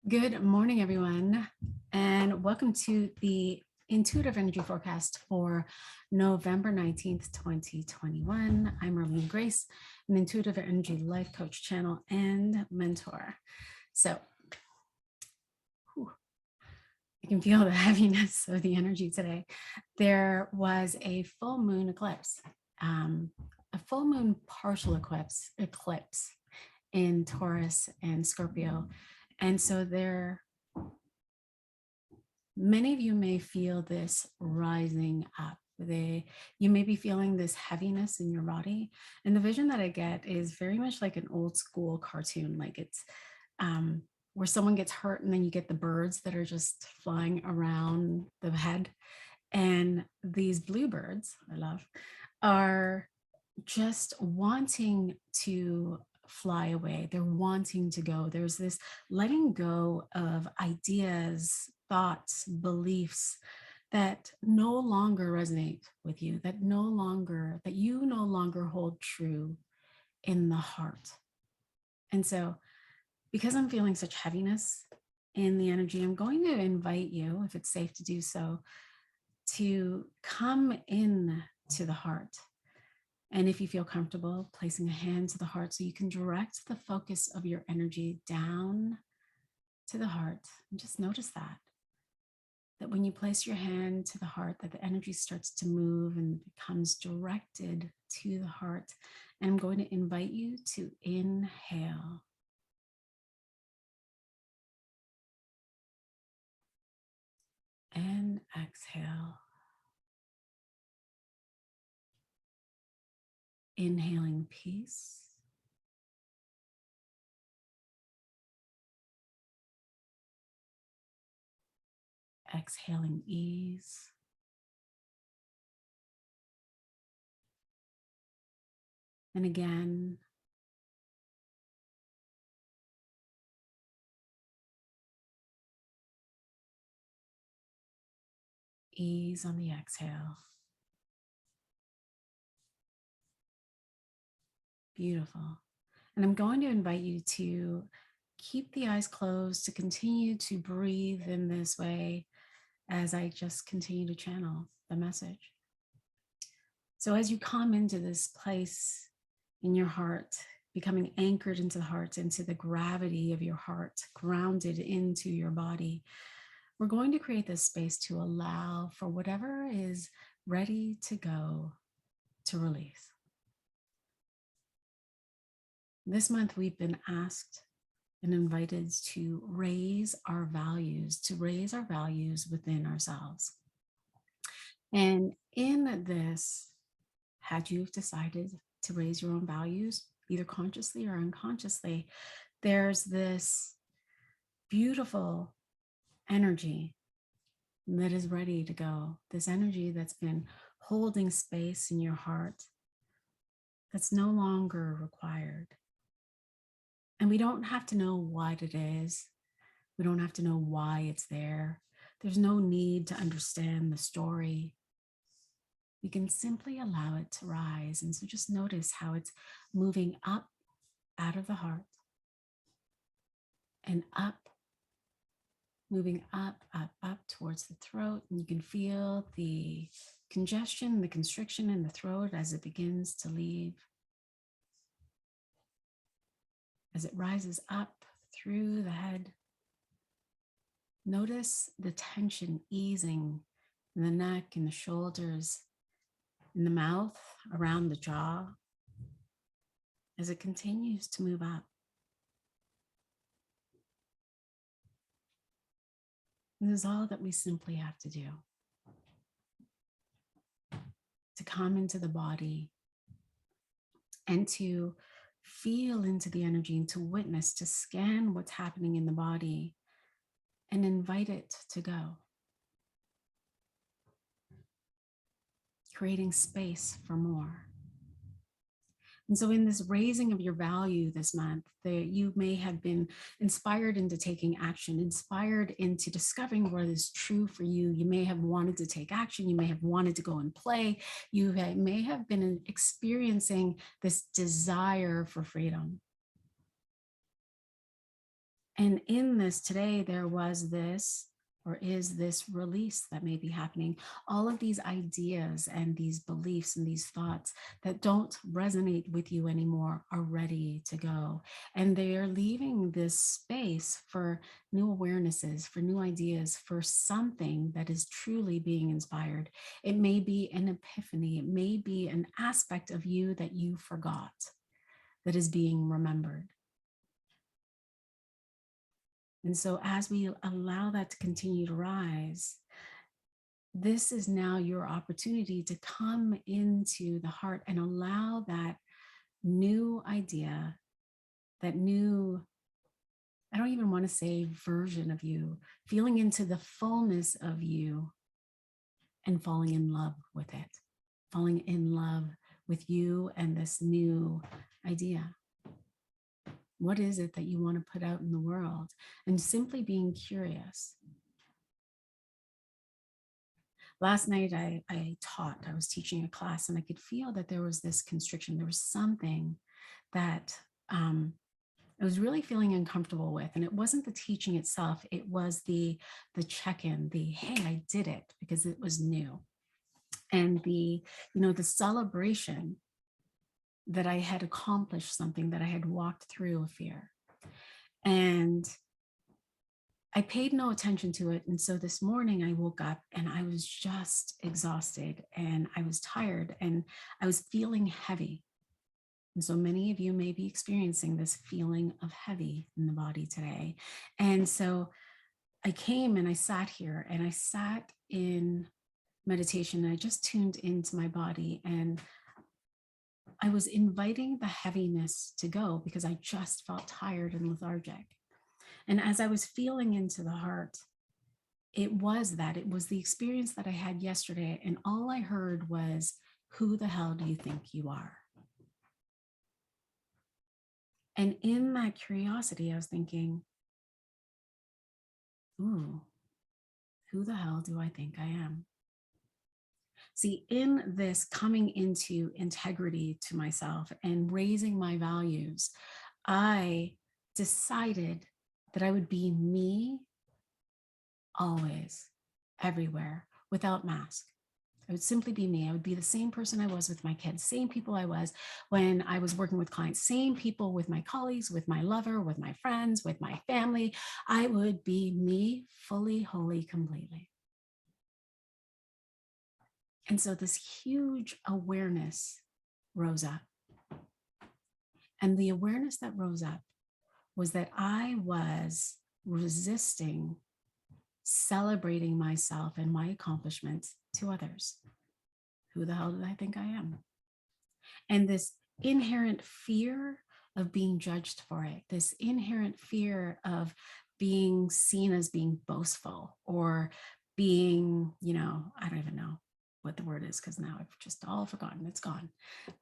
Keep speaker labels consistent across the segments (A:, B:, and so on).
A: Good morning, everyone, and welcome to the Intuitive Energy Forecast for November 19th, 2021. I'm Arlene Grace, an Intuitive Energy Life Coach channel and mentor. So, you can feel the heaviness of the energy today. There was a full moon eclipse, a full moon partial eclipse in Taurus and Scorpio. And so many of you may feel this rising up. You may be feeling this heaviness in your body. And the vision that I get is very much like an old school cartoon, like it's where someone gets hurt and then you get the birds that are just flying around the head. And these bluebirds, I love, are just wanting to fly away. They're wanting to go. There's this letting go of ideas, thoughts, beliefs that no longer resonate with you, that you no longer hold true in the heart. And so, because I'm feeling such heaviness in the energy, I'm going to invite you, if it's safe to do so, to come in to the heart. And if you feel comfortable, placing a hand to the heart so you can direct the focus of your energy down to the heart. And just notice that when you place your hand to the heart, that the energy starts to move and becomes directed to the heart. And I'm going to invite you to inhale. And exhale. Inhaling peace. Exhaling ease. And again, ease on the exhale. Beautiful. And I'm going to invite you to keep the eyes closed, to continue to breathe in this way as I just continue to channel the message. So as you come into this place in your heart, becoming anchored into the heart, into the gravity of your heart, grounded into your body, we're going to create this space to allow for whatever is ready to go to release. This month, we've been asked and invited to raise our values within ourselves. And in this, had you decided to raise your own values, either consciously or unconsciously, there's this beautiful energy that is ready to go, this energy that's been holding space in your heart that's no longer required. And we don't have to know what it is. We don't have to know why it's there. There's no need to understand the story. We can simply allow it to rise. And so just notice how it's moving up out of the heart and up, moving up towards the throat. And you can feel the congestion, the constriction in the throat as it begins to leave. As it rises up through the head, notice the tension easing in the neck, in the shoulders, in the mouth, around the jaw, as it continues to move up. And this is all that we simply have to do. To come into the body and to feel into the energy and to witness, to scan what's happening in the body and invite it to go. Creating space for more. And so in this raising of your value this month, you may have been inspired into taking action, inspired into discovering what is true for you. You may have wanted to take action. You may have wanted to go and play. You may have been experiencing this desire for freedom. And in this today, there was this, or is this release that may be happening. All of these ideas and these beliefs and these thoughts that don't resonate with you anymore are ready to go. And they are leaving this space for new awarenesses, for new ideas, for something that is truly being inspired. It may be an epiphany. It may be an aspect of you that you forgot that is being remembered. And so as we allow that to continue to rise, this is now your opportunity to come into the heart and allow that new idea, that new, I don't even want to say version of you, feeling into the fullness of you and falling in love with it, falling in love with you and this new idea. What is it that you want to put out in the world? And simply being curious. Last night I was teaching a class, and I could feel that there was this constriction. There was something that I was really feeling uncomfortable with. And it wasn't the teaching itself. It was the check-in, the, hey, I did it, because it was new. And the celebration that I had accomplished something, that I had walked through a fear. And I paid no attention to it. And so this morning I woke up and I was just exhausted and I was tired and I was feeling heavy. And so many of you may be experiencing this feeling of heavy in the body today. And so I came and I sat here and I sat in meditation, and I just tuned into my body, and I was inviting the heaviness to go because I just felt tired and lethargic. And as I was feeling into the heart, it was the experience that I had yesterday. And all I heard was, who the hell do you think you are? And in that curiosity, I was thinking, ooh, who the hell do I think I am? See, in this coming into integrity to myself and raising my values, I decided that I would be me always, everywhere, without mask. I would simply be me. I would be the same person I was with my kids, same people I was when I was working with clients, same people with my colleagues, with my lover, with my friends, with my family. I would be me fully, wholly, completely. And so this huge awareness rose up. And the awareness that rose up was that I was resisting celebrating myself and my accomplishments to others. Who the hell did I think I am? And this inherent fear of being judged for it, this inherent fear of being seen as being boastful or being, I don't even know what the word is because now I've just all forgotten, it's gone.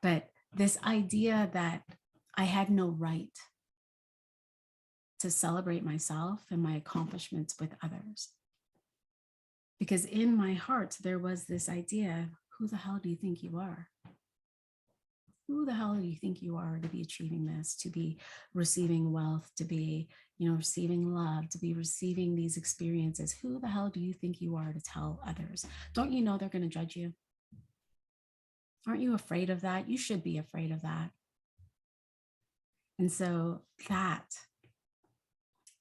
A: But this idea that I had no right to celebrate myself and my accomplishments with others. Because in my heart, there was this idea, who the hell do you think you are? Who the hell do you think you are to be achieving this, to be receiving wealth, to be, receiving love, to be receiving these experiences? Who the hell do you think you are to tell others? Don't you know they're going to judge you? Aren't you afraid of that? You should be afraid of that. And so that,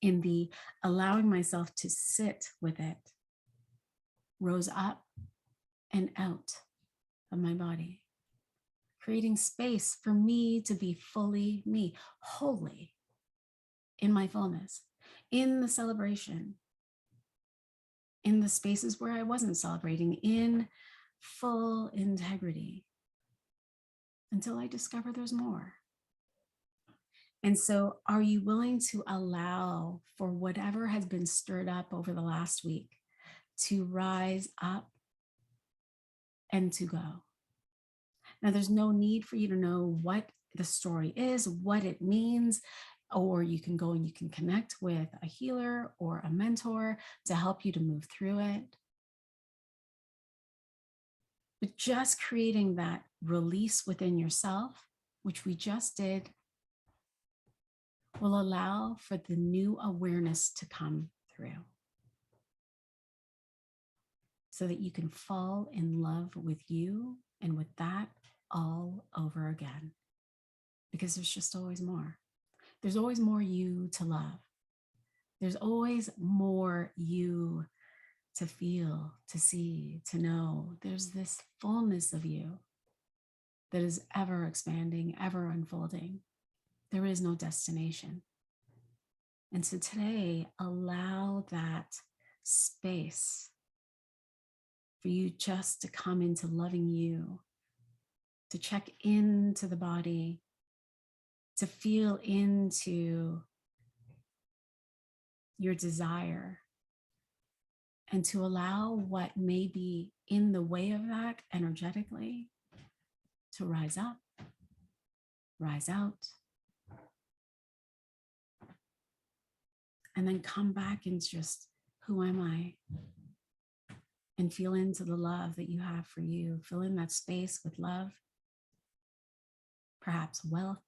A: in the allowing myself to sit with it, rose up and out of my body, creating space for me to be fully me, wholly, in my fullness, in the celebration, in the spaces where I wasn't celebrating, in full integrity, until I discover there's more. And so, are you willing to allow for whatever has been stirred up over the last week to rise up and to go? Now, there's no need for you to know what the story is, what it means, or you can go and you can connect with a healer or a mentor to help you to move through it. But just creating that release within yourself, which we just did, will allow for the new awareness to come through so that you can fall in love with you and with that all over again. Because there's just always more. There's always more you to love. There's always more you to feel, to see, to know. There's this fullness of you that is ever expanding, ever unfolding. There is no destination. And so today, allow that space for you just to come into loving you, to check into the body, to feel into your desire, and to allow what may be in the way of that energetically to rise up, rise out, and then come back and just, who am I? And feel into the love that you have for you. Fill in that space with love, perhaps wealth,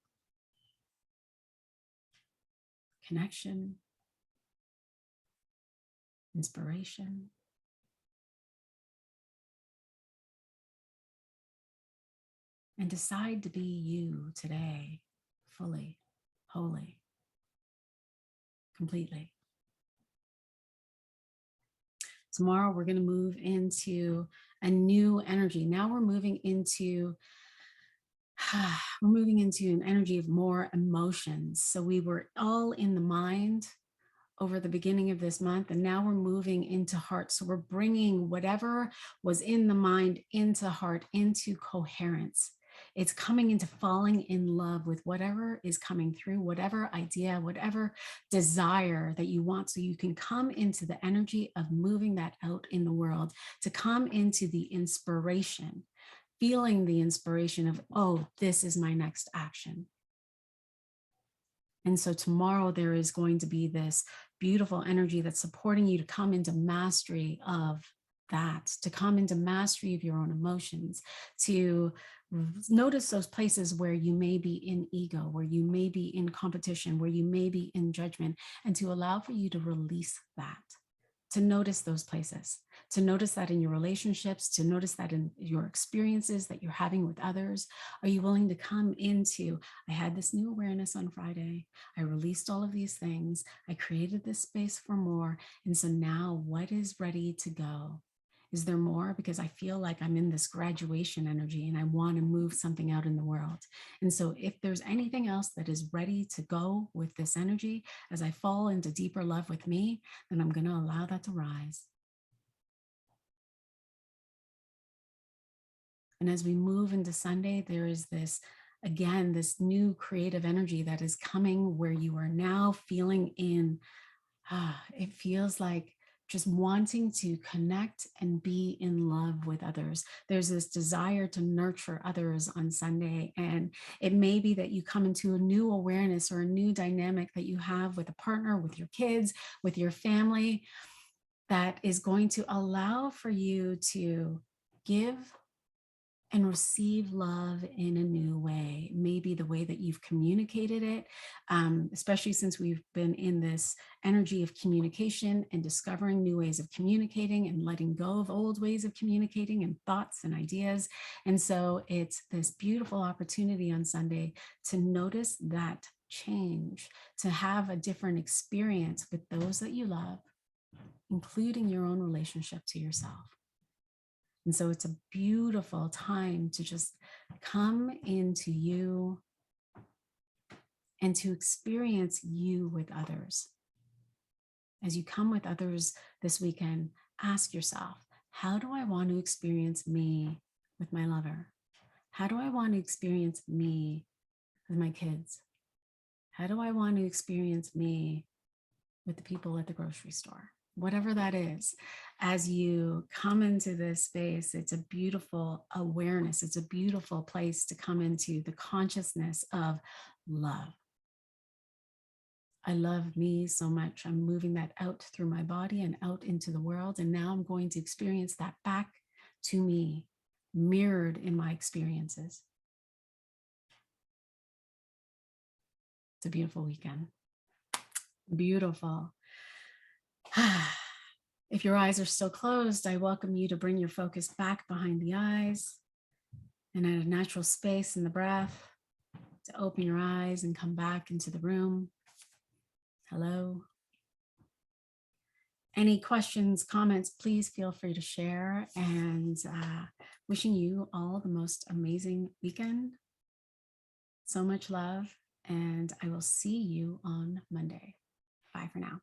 A: connection, inspiration. And decide to be you today, fully, wholly, completely. Tomorrow, we're going to move into a new energy. Now we're moving into an energy of more emotions. So we were all in the mind over the beginning of this month, and now we're moving into heart. So we're bringing whatever was in the mind into heart, into coherence. It's coming into falling in love with whatever is coming through, whatever idea, whatever desire that you want. So you can come into the energy of moving that out in the world, to come into the inspiration, feeling the inspiration of, oh, this is my next action. And so tomorrow there is going to be this beautiful energy that's supporting you to come into mastery of that, to come into mastery of your own emotions, to notice those places where you may be in ego, where you may be in competition, where you may be in judgment, and to allow for you to release that, to notice those places, to notice that in your relationships, to notice that in your experiences that you're having with others. Are you willing to come into, I had this new awareness on Friday, I released all of these things, I created this space for more, and so now what is ready to go? Is there more? Because I feel like I'm in this graduation energy and I want to move something out in the world. And so if there's anything else that is ready to go with this energy, as I fall into deeper love with me, then I'm going to allow that to rise. And as we move into Sunday, there is this, again, this new creative energy that is coming where you are now feeling in, it feels like just wanting to connect and be in love with others. There's this desire to nurture others on Sunday. And it may be that you come into a new awareness or a new dynamic that you have with a partner, with your kids, with your family, that is going to allow for you to give and receive love in a new way. Maybe the way that you've communicated it, especially since we've been in this energy of communication and discovering new ways of communicating and letting go of old ways of communicating and thoughts and ideas. And so it's this beautiful opportunity on Sunday to notice that change, to have a different experience with those that you love, including your own relationship to yourself. And so it's a beautiful time to just come into you and to experience you with others. As you come with others this weekend, ask yourself, how do I want to experience me with my lover? How do I want to experience me with my kids? How do I want to experience me with the people at the grocery store? Whatever that is, as you come into this space, it's a beautiful awareness. It's a beautiful place to come into the consciousness of love. I love me so much. I'm moving that out through my body and out into the world. And now I'm going to experience that back to me, mirrored in my experiences. It's a beautiful weekend. Beautiful. If your eyes are still closed, I welcome you to bring your focus back behind the eyes and at a natural space in the breath to open your eyes and come back into the room. Hello. Any questions, comments, please feel free to share. And wishing you all the most amazing weekend. So much love. And I will see you on Monday. Bye for now.